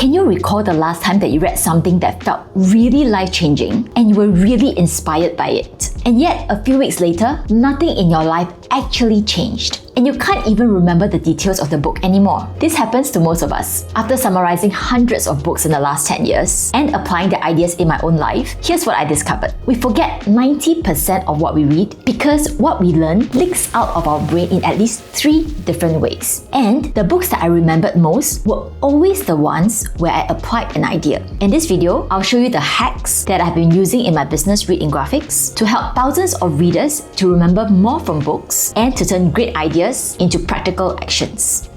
Can you recall the last time that you read something that felt really life-changing and you were really inspired by it? And yet, a few weeks later, nothing in your life actually changed. And you can't even remember the details of the book anymore. This happens to most of us. After summarizing hundreds of books in the last 10 years and applying the ideas in my own life, here's what I discovered. We forget 90% of what we read because what we learn leaks out of our brain in at least 3 different ways. And the books that I remembered most were always the ones where I applied an idea. In this video, I'll show you the hacks that I've been using in my business Read in Graphics to help thousands of readers to remember more from books and to turn great ideas into practical actions.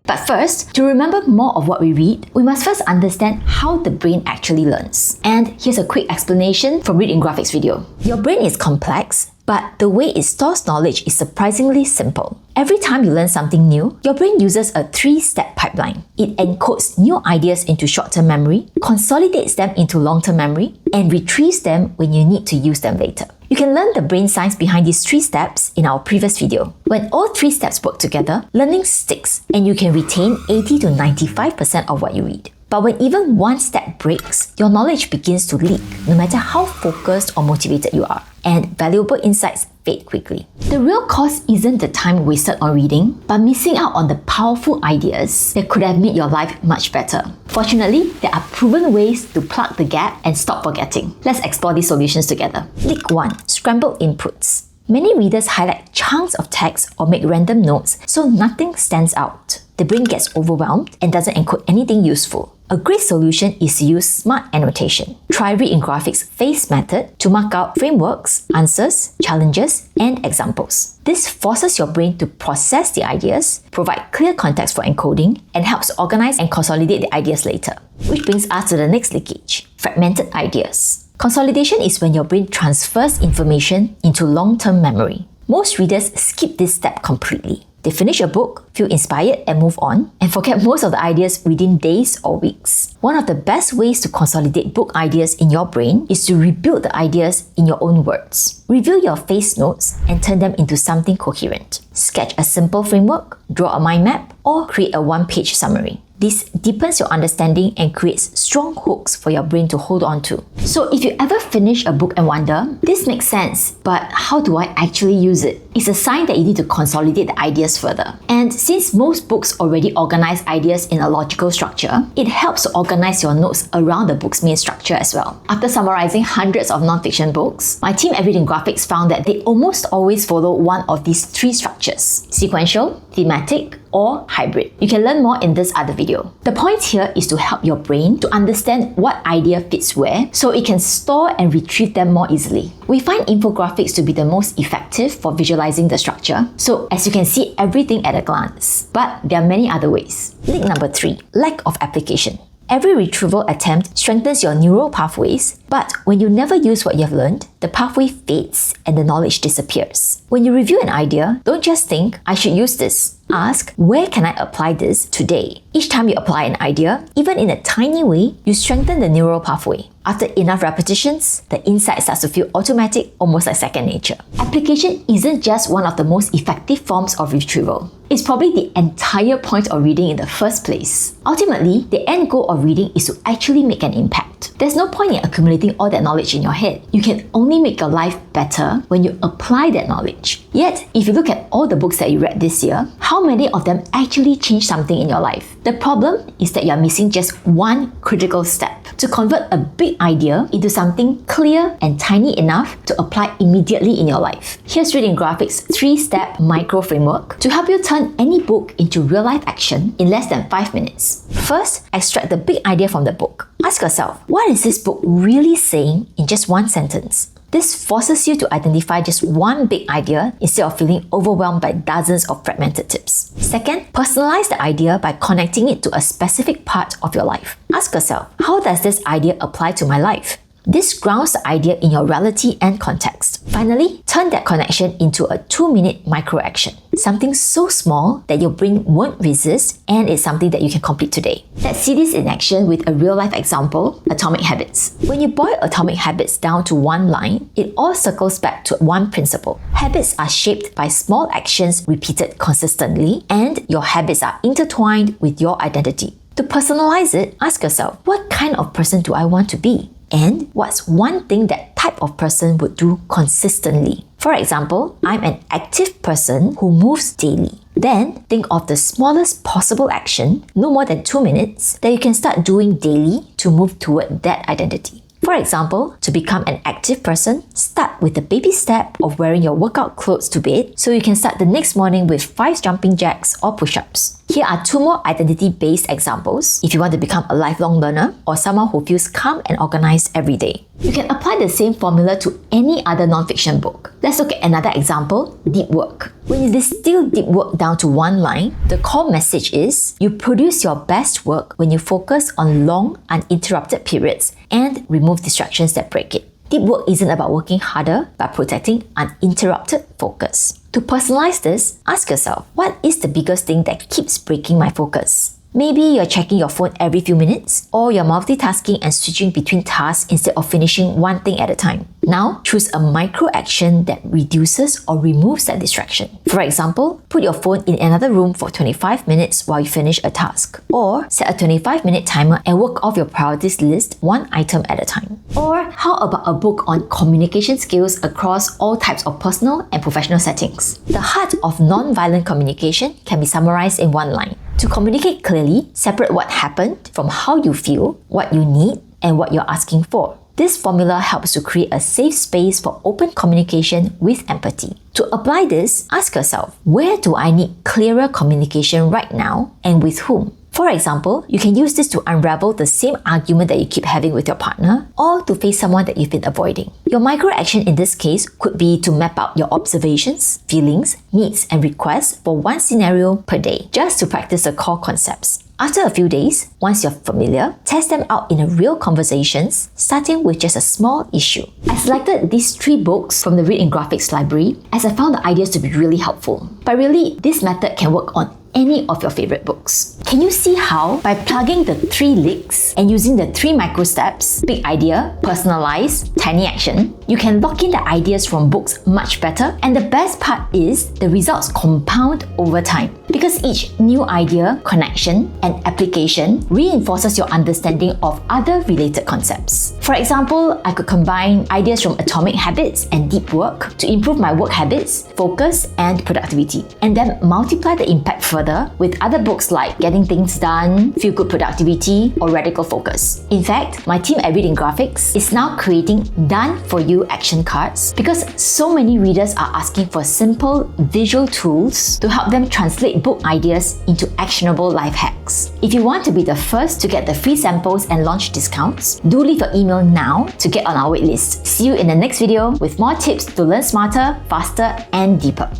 But first, to remember more of what we read, we must first understand how the brain actually learns. And here's a quick explanation from Read in Graphics video. Your brain is complex, but the way it stores knowledge is surprisingly simple. Every time you learn something new, your brain uses a 3-step pipeline. It encodes new ideas into short-term memory, consolidates them into long-term memory, and retrieves them when you need to use them later. You can learn the brain science behind these 3 steps in our previous video. When all 3 steps work together, learning sticks and you can retain 80 to 95% of what you read. But when even one step breaks, your knowledge begins to leak, no matter how focused or motivated you are, and valuable insights fade quickly. The real cost isn't the time wasted on reading, but missing out on the powerful ideas that could have made your life much better. Fortunately, there are proven ways to plug the gap and stop forgetting. Let's explore these solutions together. Leak 1. Scrambled inputs. Many readers highlight chunks of text or make random notes so nothing stands out. The brain gets overwhelmed and doesn't encode anything useful. A great solution is to use smart annotation. Try Read in Graphics' FACE method to mark out frameworks, answers, challenges, and examples. This forces your brain to process the ideas, provide clear context for encoding, and helps organize and consolidate the ideas later. Which brings us to the next leakage: fragmented ideas. Consolidation is when your brain transfers information into long-term memory. Most readers skip this step completely. They finish a book, feel inspired and move on, and forget most of the ideas within days or weeks. One of the best ways to consolidate book ideas in your brain is to rebuild the ideas in your own words. Review your FACE notes and turn them into something coherent. Sketch a simple framework, draw a mind map, or create a 1-page summary. This deepens your understanding and creates strong hooks for your brain to hold on to. So if you ever finish a book and wonder, this makes sense, but how do I actually use it? It's a sign that you need to consolidate the ideas further. And since most books already organize ideas in a logical structure, it helps to organize your notes around the book's main structure as well. After summarizing hundreds of non-fiction books, my team at Read in Graphics found that they almost always follow one of these 3 structures: sequential, thematic, or hybrid. You can learn more in this other video. The point here is to help your brain to understand what idea fits where so it can store and retrieve them more easily. We find infographics to be the most effective for visualizing the structure, so as you can see everything at a glance. But there are many other ways. Leak number 3, lack of application. Every retrieval attempt strengthens your neural pathways, but when you never use what you have learned, the pathway fades and the knowledge disappears. When you review an idea, don't just think, I should use this. Ask, where can I apply this today? Each time you apply an idea, even in a tiny way, you strengthen the neural pathway. After enough repetitions, the insight starts to feel automatic, almost like second nature. Application isn't just one of the most effective forms of retrieval. It's probably the entire point of reading in the first place. Ultimately, the end goal of reading is to actually make an impact. There's no point in accumulating all that knowledge in your head. You can only make your life better when you apply that knowledge. Yet, if you look at all the books that you read this year, how many of them actually changed something in your life? The problem is that you're missing just one critical step to convert a big idea into something clear and tiny enough to apply immediately in your life. Here's Read in Graphics' 3-step micro framework to help you turn any book into real-life action in less than 5 minutes. First, extract the big idea from the book. Ask yourself, what is this book really saying in just one sentence? This forces you to identify just one big idea instead of feeling overwhelmed by dozens of fragmented tips. Second, personalize the idea by connecting it to a specific part of your life. Ask yourself, how does this idea apply to my life? This grounds the idea in your reality and context. Finally, turn that connection into a 2-minute micro action. Something so small that your brain won't resist, and it's something that you can complete today. Let's see this in action with a real-life example, Atomic Habits. When you boil Atomic Habits down to one line, it all circles back to one principle. Habits are shaped by small actions repeated consistently, and your habits are intertwined with your identity. To personalize it, ask yourself, what kind of person do I want to be? And what's one thing that type of person would do consistently? For example, I'm an active person who moves daily. Then think of the smallest possible action, no more than 2 minutes, that you can start doing daily to move toward that identity. For example, to become an active person, start with the baby step of wearing your workout clothes to bed so you can start the next morning with 5 jumping jacks or push-ups. Here are 2 more identity-based examples if you want to become a lifelong learner or someone who feels calm and organized every day. You can apply the same formula to any other non-fiction book. Let's look at another example, deep work. When you distill deep work down to one line, the core message is you produce your best work when you focus on long, uninterrupted periods and remove distractions that break it. Deep work isn't about working harder, but protecting uninterrupted focus. To personalize this, ask yourself, what is the biggest thing that keeps breaking my focus? Maybe you're checking your phone every few minutes, or you're multitasking and switching between tasks instead of finishing one thing at a time. Now, choose a micro action that reduces or removes that distraction. For example, put your phone in another room for 25 minutes while you finish a task. Or set a 25-minute timer and work off your priorities list one item at a time. Or how about a book on communication skills across all types of personal and professional settings? The heart of non-violent communication can be summarized in one line. To communicate clearly, separate what happened from how you feel, what you need, and what you're asking for. This formula helps to create a safe space for open communication with empathy. To apply this, ask yourself, where do I need clearer communication right now and with whom? For example, you can use this to unravel the same argument that you keep having with your partner or to face someone that you've been avoiding. Your micro action in this case could be to map out your observations, feelings, needs, and requests for one scenario per day, just to practice the core concepts. After a few days, once you're familiar, test them out in a real conversations, starting with just a small issue. I selected these 3 books from the Read in Graphics library as I found the ideas to be really helpful. But really, this method can work on any of your favorite books. Can you see how, by plugging the 3 leaks and using the 3 micro steps, big idea, personalize, tiny action, you can lock in the ideas from books much better, and the best part is the results compound over time. Because each new idea, connection, and application reinforces your understanding of other related concepts. For example, I could combine ideas from Atomic Habits and Deep Work to improve my work habits, focus, and productivity, and then multiply the impact further with other books like Getting Things Done, Feel Good Productivity, or Radical Focus. In fact, my team at Read in Graphics is now creating done-for-you action cards because so many readers are asking for simple visual tools to help them translate book ideas into actionable life hacks. If you want to be the first to get the free samples and launch discounts, do leave your email now to get on our waitlist. See you in the next video with more tips to learn smarter, faster, and deeper.